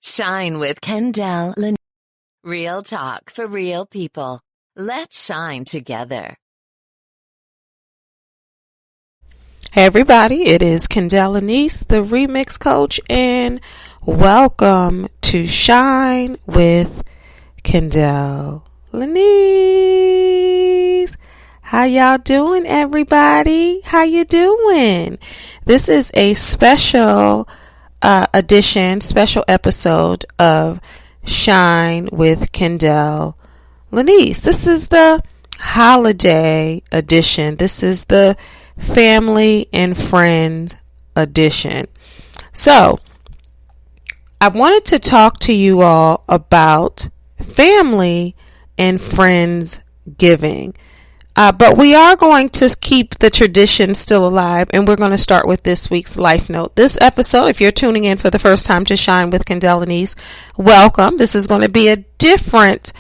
Shine with Kendéll Lenice. Real talk for real people. Let's shine together. Hey everybody, it is Kendéll Lenice, the Remix Coach, and welcome to Shine with Kendéll Lenice. How y'all doing, everybody? How you doing? This is a special special episode of Shine with Kendéll Lenice. This is the holiday edition. This is the family and friends edition. So, I wanted to talk to you all about family and Friendsgiving. But we are going to keep the tradition still alive, and we're going to start with this week's life note. This episode, if you're tuning in for the first time to Shine with Kendéll Lenice, welcome. This is going to be a different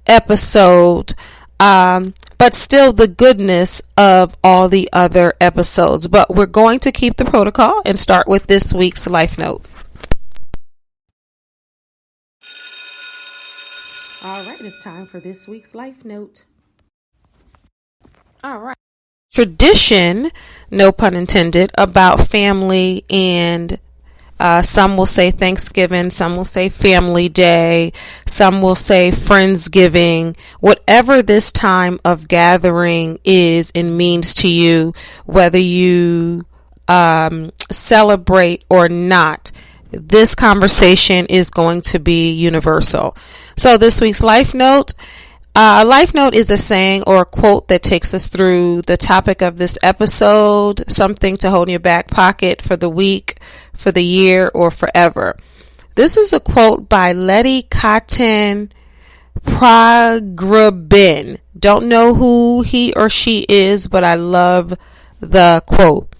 episode, but still the goodness of all the other episodes. But we're going to keep the protocol and start with this week's life note. All right, it's time for this week's life note. All right. Tradition, no pun intended, about family and some will say Thanksgiving, some will say Family Day, some will say Friendsgiving, whatever this time of gathering is and means to you, whether you celebrate or not, this conversation is going to be universal. So this week's life note. A life note is a saying or a quote that takes us through the topic of this episode, something to hold in your back pocket for the week, for the year, or forever. This is a quote by Letty Cotton Pragrabin. Don't know who he or she is, but I love the quote.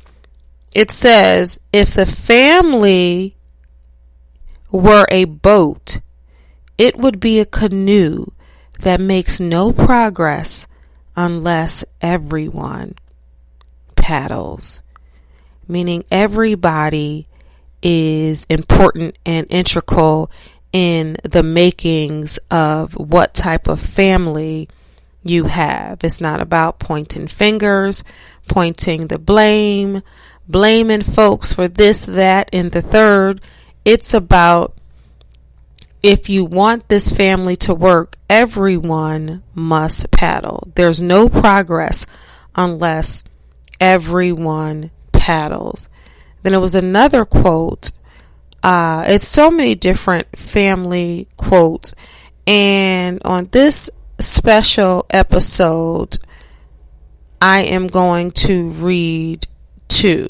It says, if the family were a boat, it would be a canoe that makes no progress unless everyone paddles. Meaning everybody is important and integral in the makings of what type of family you have. It's not about pointing fingers, pointing the blame, blaming folks for this, that, and the third. It's about, if you want this family to work, everyone must paddle. There's no progress unless everyone paddles. Then it was another quote. It's so many different family quotes. And on this special episode, I am going to read two.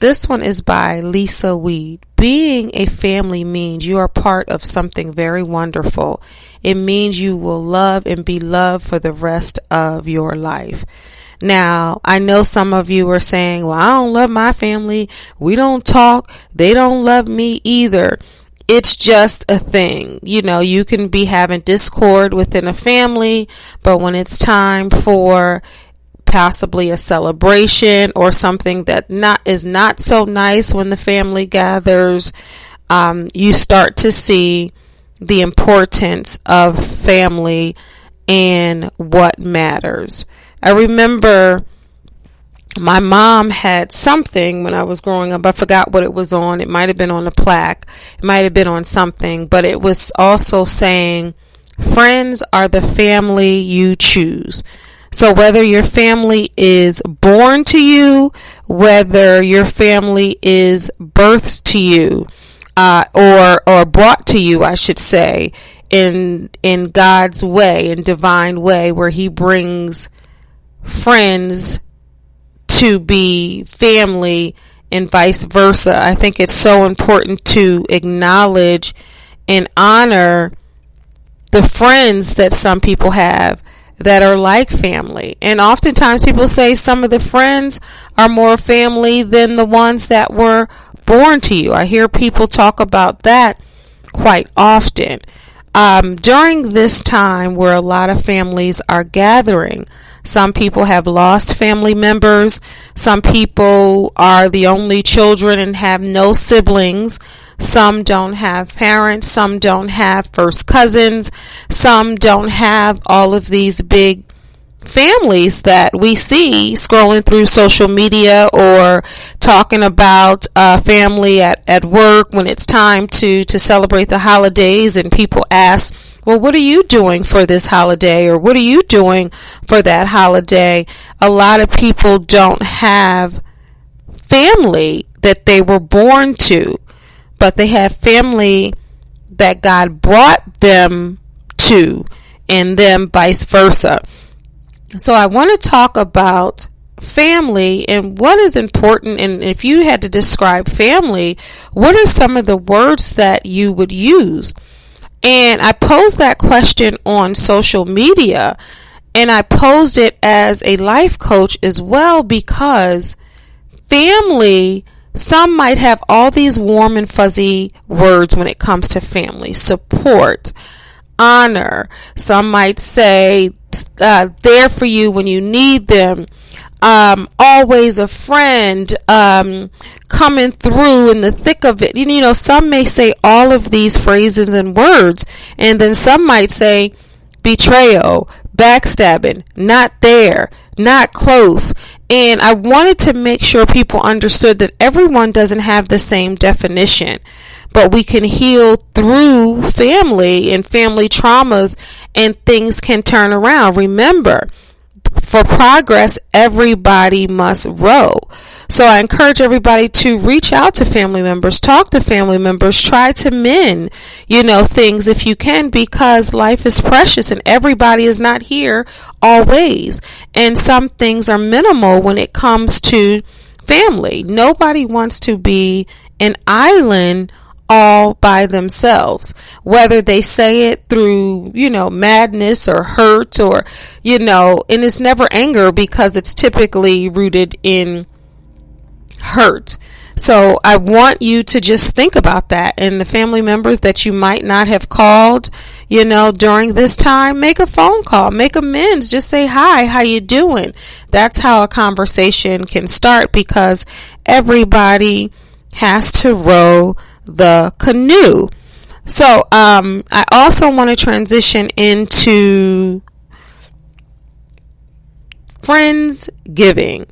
This one is by Lisa Weed. Being a family means you are part of something very wonderful. It means you will love and be loved for the rest of your life. Now, I know some of you are saying, well, I don't love my family. We don't talk. They don't love me either. It's just a thing. You know, you can be having discord within a family, but when it's time for possibly a celebration or something that is not so nice when the family gathers, you start to see the importance of family and what matters. I remember my mom had something when I was growing up. I forgot what it was on. It might have been on a plaque. It might have been on something, but it was also saying, friends are the family you choose. So whether your family is born to you, whether your family is birthed to you, or brought to you, I should say, in God's way, in divine way, where He brings friends to be family and vice versa. I think it's so important to acknowledge and honor the friends that some people have that are like family. And oftentimes people say some of the friends are more family than the ones that were born to you. I hear people talk about that quite often. During this time where a lot of families are gathering, Some people have lost family members. Some people are the only children and have no siblings. Some don't have parents. Some don't have first cousins. Some don't have all of these big families that we see scrolling through social media or talking about family at work when it's time to celebrate the holidays, and people ask, well, what are you doing for this holiday, or what are you doing for that holiday? A lot of people don't have family that they were born to, but they have family that God brought them to, and then vice versa. So I want to talk about family and what is important. And if you had to describe family, what are some of the words that you would use? And I posed that question on social media, and I posed it as a life coach as well, because family, some might have all these warm and fuzzy words when it comes to family: support, honor. Some might say there for you when you need them, always a friend, coming through in the thick of it. You know, some may say all of these phrases and words, and then some might say betrayal, backstabbing, not there, not close. And I wanted to make sure people understood that everyone doesn't have the same definition, but we can heal through family and family traumas, and things can turn around. Remember, for progress, everybody must row. So I encourage everybody to reach out to family members, talk to family members, try to mend, things if you can, because life is precious and everybody is not here always. And some things are minimal when it comes to family. Nobody wants to be an island all by themselves, whether they say it through, madness or hurt or, and it's never anger, because it's typically rooted in hurt. So I want you to just think about that. And the family members that you might not have called, during this time, make a phone call, make amends, just say, hi, how you doing? That's how a conversation can start, because everybody has to row the canoe. So I also want to transition into Friendsgiving.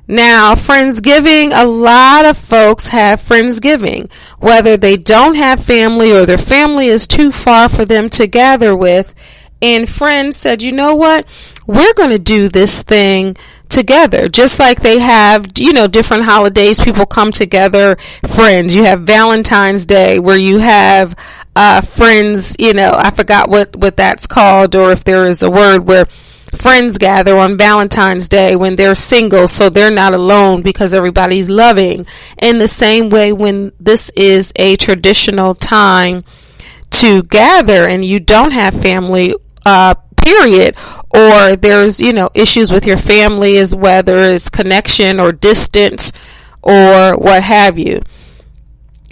Now, Friendsgiving, a lot of folks have Friendsgiving, whether they don't have family or their family is too far for them to gather with. And friends said, you know what? We're going to do this thing together, just like they have, different holidays. People come together, friends. You have Valentine's Day, where you have friends, I forgot what that's called, or if there is a word, where friends gather on Valentine's Day when they're single, so they're not alone because everybody's loving. In the same way, when this is a traditional time to gather and you don't have family, period, or there's issues with your family, as whether it's connection or distance or what have you.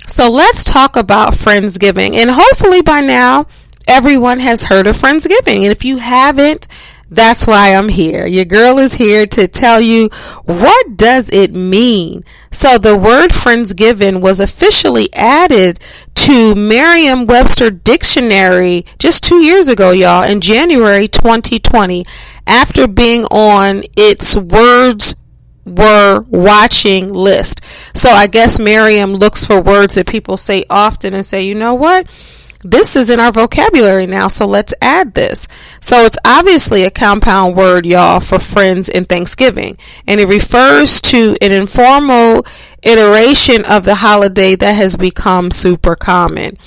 So let's talk about Friendsgiving, and hopefully by now everyone has heard of Friendsgiving, and if you haven't, that's why I'm here. Your girl is here to tell you, what does it mean? So the word Friendsgiving was officially added to Merriam-Webster dictionary just 2 years ago, y'all, in January 2020, after being on its words were watching list. So I guess Merriam looks for words that people say often and say, you know what? This is in our vocabulary now, so let's add this. So it's obviously a compound word, y'all, for friends and Thanksgiving. And it refers to an informal iteration of the holiday that has become super common.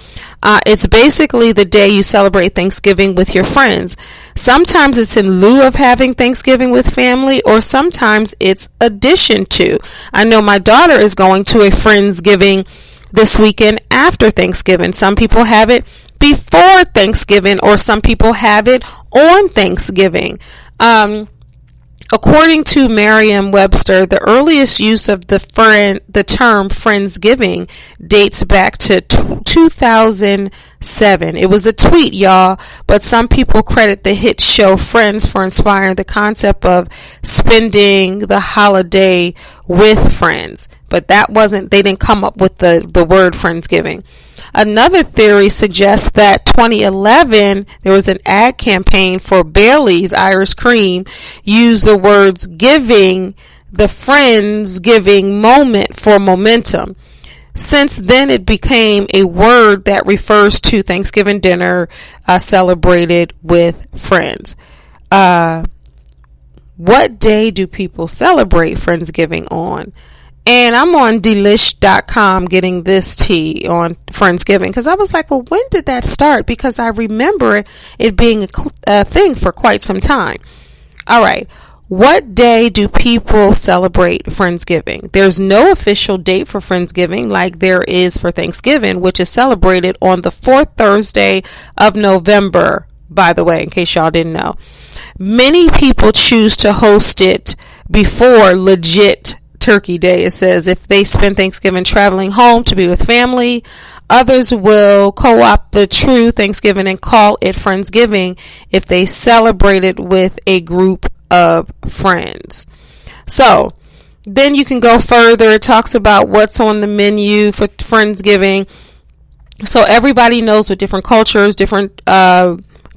It's basically the day you celebrate Thanksgiving with your friends. Sometimes it's in lieu of having Thanksgiving with family, or sometimes it's addition to. I know my daughter is going to a Friendsgiving this weekend after Thanksgiving. Some people have it before Thanksgiving, or some people have it on Thanksgiving. According to Merriam-Webster, the earliest use of the term Friendsgiving dates back to 2007. It was a tweet, y'all, but some people credit the hit show Friends for inspiring the concept of spending the holiday with friends. But they didn't come up with the word Friendsgiving. Another theory suggests that 2011, there was an ad campaign for Bailey's Irish Cream, used the words giving, the Friendsgiving moment for momentum. Since then, it became a word that refers to Thanksgiving dinner celebrated with friends. What day do people celebrate Friendsgiving on? And I'm on delish.com getting this tea on Friendsgiving because I was like, well, when did that start? Because I remember it being a thing for quite some time. All right. What day do people celebrate Friendsgiving? There's no official date for Friendsgiving like there is for Thanksgiving, which is celebrated on the fourth Thursday of November, by the way, in case y'all didn't know. Many people choose to host it before legit Turkey Day. It says if they spend Thanksgiving traveling home to be with family, others will co-opt the true Thanksgiving and call it Friendsgiving if they celebrate it with a group of friends. So then you can go further. It talks about what's on the menu for Friendsgiving. So everybody knows with different cultures, different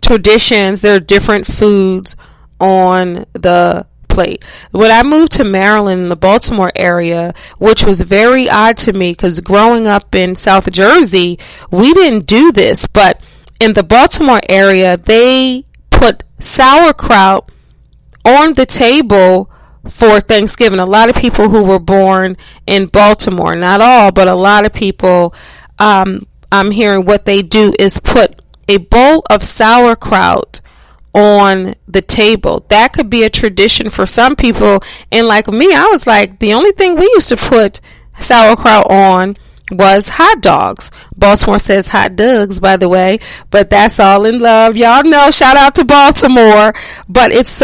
traditions, there are different foods on the plate. When I moved to Maryland in the Baltimore area, which was very odd to me because growing up in South Jersey, we didn't do this, but in the Baltimore area, they put sauerkraut on the table for Thanksgiving. A lot of people who were born in Baltimore, not all, but a lot of people, I'm hearing what they do is put a bowl of sauerkraut on the table. That could be a tradition for some people. And like me, I was like, the only thing we used to put sauerkraut on was hot dogs. Baltimore says hot dogs, by the way, but that's all in love. Y'all know, shout out to Baltimore. But it's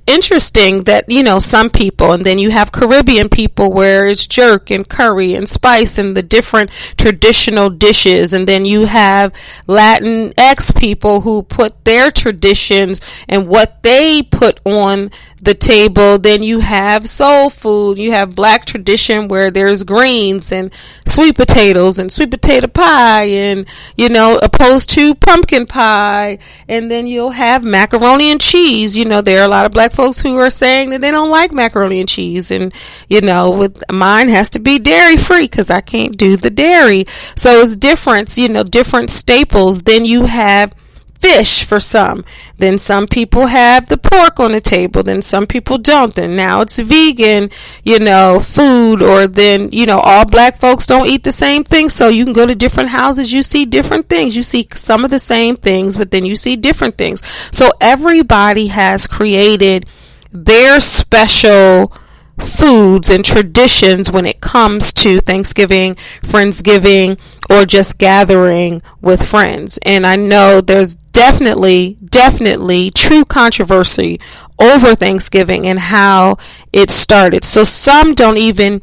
interesting that, some people, and then you have Caribbean people where it's jerk and curry and spice and the different traditional dishes. And then you have Latinx people who put their traditions and what they put on the table. Then you have soul food. You have black tradition where there's greens and sweet potatoes and sweet potato pie and, opposed to pumpkin pie. And then you'll have macaroni and cheese. There are a lot of black folks who are saying that they don't like macaroni and cheese. And, with mine has to be dairy free because I can't do the dairy. So it's different, different staples. Then you have fish for some. Then some people have the pork on the table. Then some people don't. Then now it's vegan, food. Or then, all black folks don't eat the same thing. So you can go to different houses. You see different things. You see some of the same things, but then you see different things. So everybody has created their special foods and traditions when it comes to Thanksgiving, Friendsgiving, or just gathering with friends. And I know there's definitely true controversy over Thanksgiving and how it started. So some don't even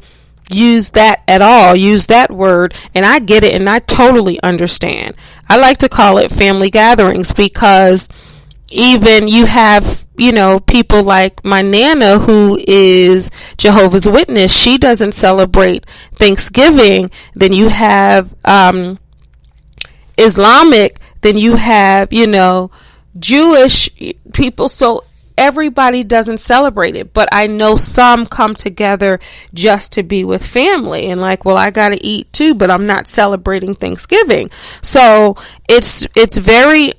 use that at all, use that word, and I get it and I totally understand. I like to call it family gatherings because even you have, people like my Nana who is Jehovah's Witness. She doesn't celebrate Thanksgiving. Then you have Islamic. Then you have, Jewish people. So everybody doesn't celebrate it. But I know some come together just to be with family. And like, well, I got to eat too, but I'm not celebrating Thanksgiving. So it's very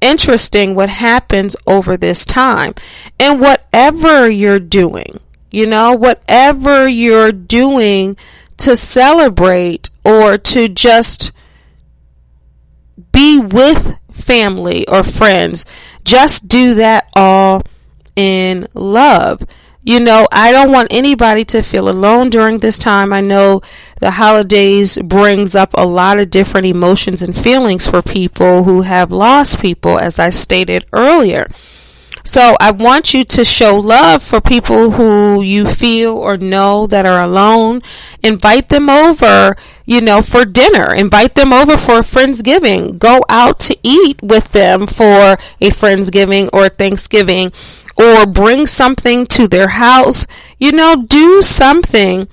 interesting what happens over this time. And whatever you're doing, whatever you're doing to celebrate or to just be with family or friends, just do that all in love. I don't want anybody to feel alone during this time. I know the holidays brings up a lot of different emotions and feelings for people who have lost people, as I stated earlier. So I want you to show love for people who you feel or know that are alone. Invite them over, for dinner. Invite them over for Friendsgiving. Go out to eat with them for a Friendsgiving or Thanksgiving, or bring something to their house. Do something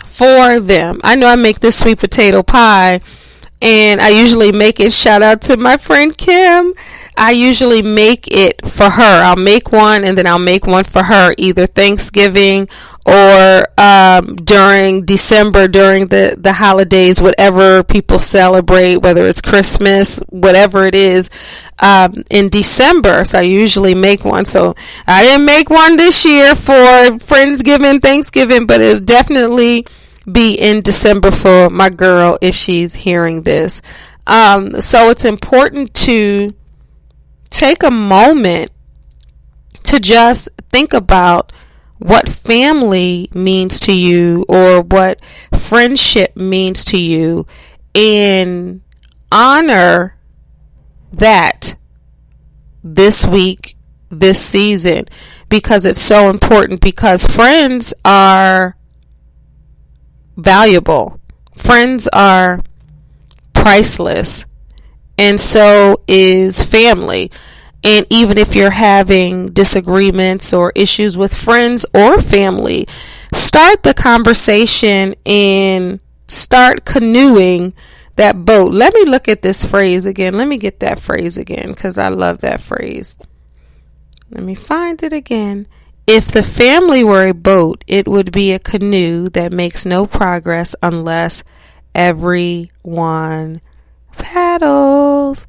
for them. I know I make this sweet potato pie, and I usually make it, shout out to my friend Kim, I usually make it for her. I'll make one, and then I'll make one for her either Thanksgiving or during December, during the holidays, whatever people celebrate, whether it's Christmas, whatever it is, in December. So I usually make one. So I didn't make one this year for Friendsgiving, Thanksgiving, but it'll definitely be in December for my girl if she's hearing this. So it's important to take a moment to just think about what family means to you, or what friendship means to you, and honor that this week, this season, because it's so important, because friends are valuable. Friends are priceless, and so is family. And even if you're having disagreements or issues with friends or family, start the conversation and start canoeing that boat. Let me look at this phrase again. Let me get that phrase again, because I love that phrase. Let me find it again. If the family were a boat, it would be a canoe that makes no progress unless everyone paddles.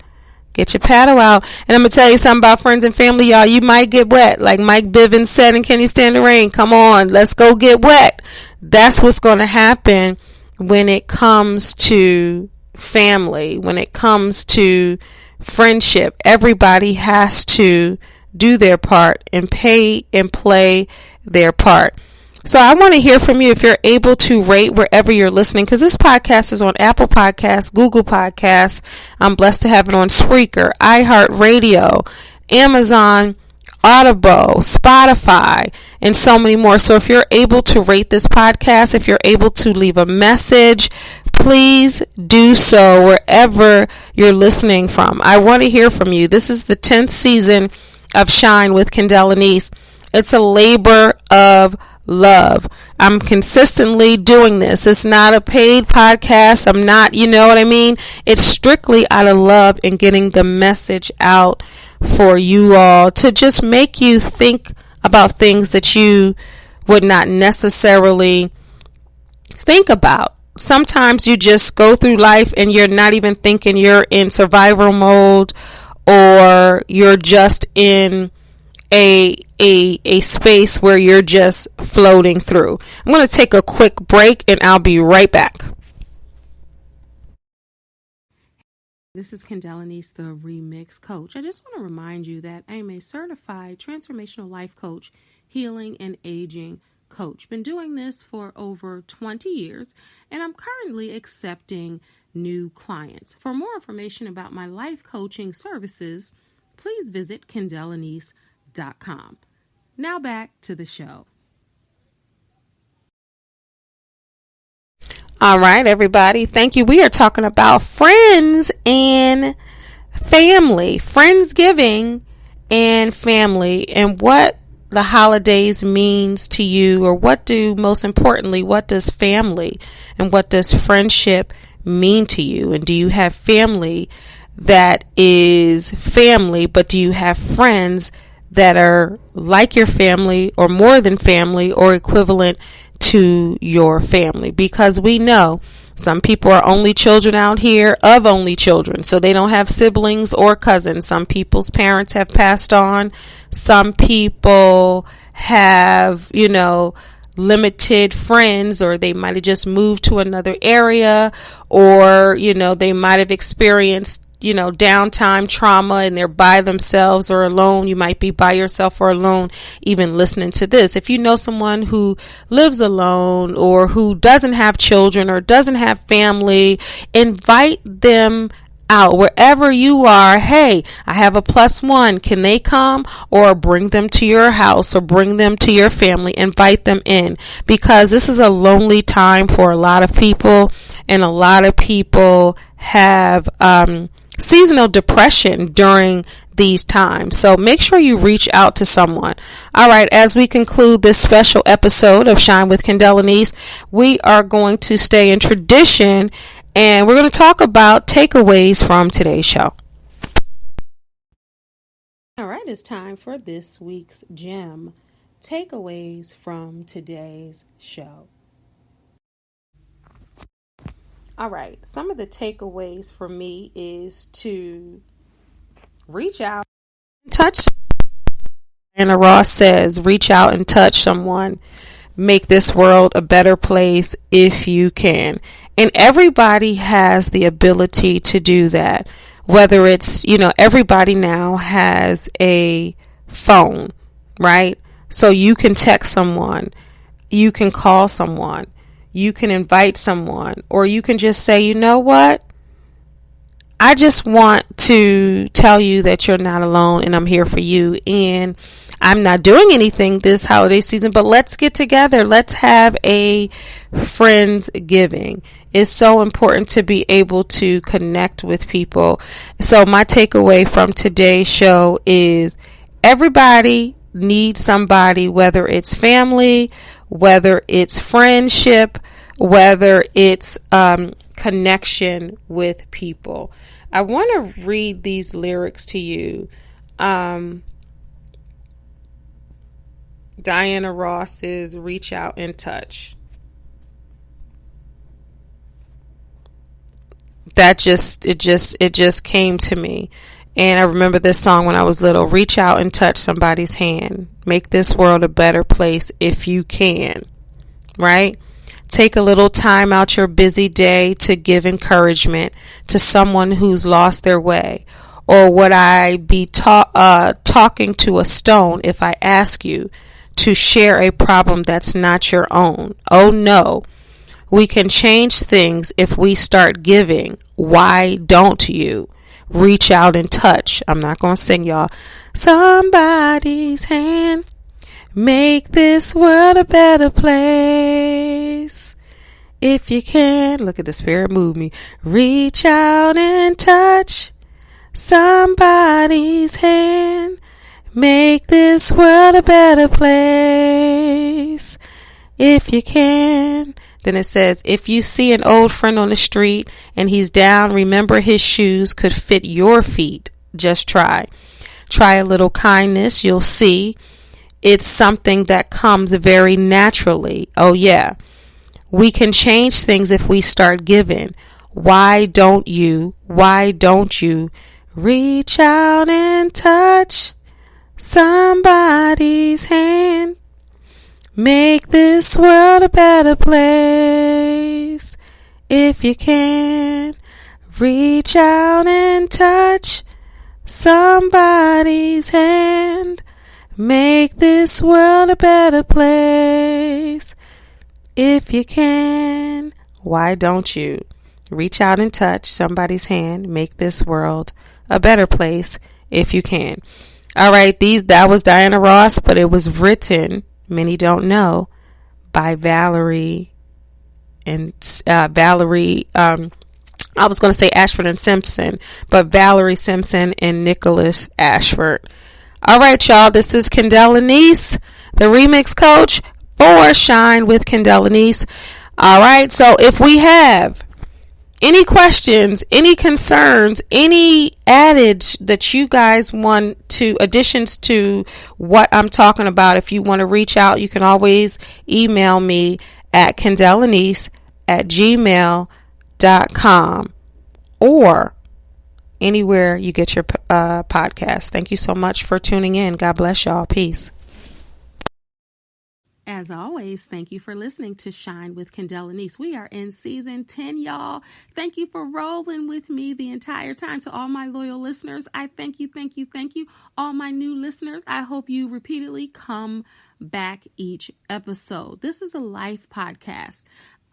Get your paddle out. And I'm going to tell you something about friends and family, y'all. You might get wet. Like Mike Bivens said in Can You Stand the Rain? Come on, let's go get wet. That's what's going to happen when it comes to family, when it comes to friendship. Everybody has to do their part and pay and play their part. So I want to hear from you if you're able to rate wherever you're listening, because this podcast is on Apple Podcasts, Google Podcasts. I'm blessed to have it on Spreaker, iHeartRadio, Amazon, Audible, Spotify, and so many more. So if you're able to rate this podcast, if you're able to leave a message, please do so wherever you're listening from. I want to hear from you. This is the 10th season of Shine with Kendéll Lenice. It's a labor of love. I'm consistently doing this. It's not a paid podcast. I'm not, you know what I mean? It's strictly out of love and getting the message out for you all, to just make you think about things that you would not necessarily think about. Sometimes you just go through life and you're not even thinking, you're in survival mode, or you're just in a space where you're just floating through. I'm going to take a quick break and I'll be right back. This is Kendéll Lenice, the Remix Coach. I just want to remind you that I am a certified transformational life coach, healing and aging coach. Been doing this for over 20 years, and I'm currently accepting new clients. For more information about my life coaching services, please visit KendellLenice.com. Now back to the show. All right, everybody. Thank you. We are talking about friends and family, Friendsgiving and family, and what the holidays means to you, or what does family and what does friendship mean to you? And do you have family that is family, but do you have friends that are like your family, or more than family, or equivalent to your family? Because we know some people are only children out here of only children, so they don't have siblings or cousins. Some people's parents have passed on. Some people have, limited friends, or they might have just moved to another area, or, they might have experienced downtime trauma and they're by themselves or alone. You might be by yourself or alone even listening to this. If you know someone who lives alone, or who doesn't have children, or doesn't have family, invite them out wherever you are. Hey, I have a +1. Can they come? Or bring them to your house or bring them to your family. Invite them in, because this is a lonely time for a lot of people, and a lot of people have seasonal depression during these times. So make sure you reach out to someone. All right, as we conclude this special episode of Shine with Kendéll Lenice, we are going to stay in tradition, and we're going to talk about takeaways from today's show. All right, it's time for this week's gem. Takeaways from today's show. All right, some of the takeaways for me is to reach out and touch. Anna Ross says, reach out and touch someone. Make this world a better place if you can. And everybody has the ability to do that. Whether it's, everybody now has a phone, right? So you can text someone, you can call someone, you can invite someone, or you can just say, you know what? I just want to tell you that you're not alone and I'm here for you. And I'm not doing anything this holiday season, but let's get together. Let's have a Friendsgiving. It's so important to be able to connect with people. So my takeaway from today's show is everybody needs somebody, whether it's family, whether it's friendship, whether it's connection with people. I want to read these lyrics to you. Diana Ross's Reach Out and Touch. It just came to me. And I remember this song when I was little. Reach out and touch somebody's hand. Make this world a better place if you can. Right? Take a little time out your busy day to give encouragement to someone who's lost their way. Or would I be talking to a stone if I ask you to share a problem that's not your own? Oh no. We can change things if we start giving. Why don't you? Reach out and touch. I'm not going to sing, y'all. Somebody's hand. Make this world a better place. If you can. Look at the spirit move me. Reach out and touch somebody's hand. Make this world a better place. If you can. Then it says, if you see an old friend on the street and he's down, remember his shoes could fit your feet. Just try. Try a little kindness. You'll see. It's something that comes very naturally. Oh, yeah. We can change things if we start giving. Why don't you? Why don't you reach out and touch somebody's hand? Make this world a better place. If you can, reach out and touch somebody's hand. Make this world a better place. If you can, why don't you reach out and touch somebody's hand? Make this world a better place if you can. All right, that was Diana Ross, but it was written, many don't know, by Valerie and I was going to say Ashford and Simpson, but Valerie Simpson and Nicholas Ashford. All right, y'all, this is Kendéll Lenice, the remix coach for Shine with Kendéll Lenice. All right, so if we have any questions, any concerns, any adage that you guys want to, additions to what I'm talking about, if you want to reach out, you can always email me at kendélllenice@gmail.com or anywhere you get your podcast. Thank you so much for tuning in. God bless y'all. Peace. As always, thank you for listening to Shine with Kendéll Lenice. We are in season 10, y'all. Thank you for rolling with me the entire time. To all my loyal listeners, I thank you. All my new listeners, I hope you repeatedly come back each episode. This is a life podcast.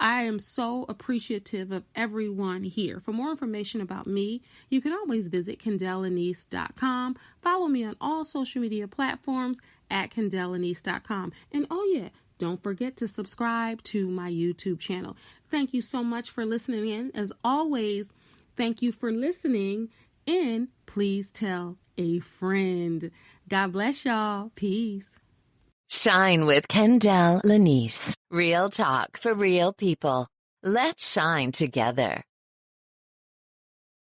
I am so appreciative of everyone here. For more information about me, you can always visit KendéllLenice.com. Follow me on all social media platforms at KendéllLenice.com. And oh yeah, don't forget to subscribe to my YouTube channel. Thank you so much for listening in. As always, thank you for listening, and please tell a friend. God bless y'all. Peace. Shine with Kendéll Lenice. Real talk for real people. Let's shine together.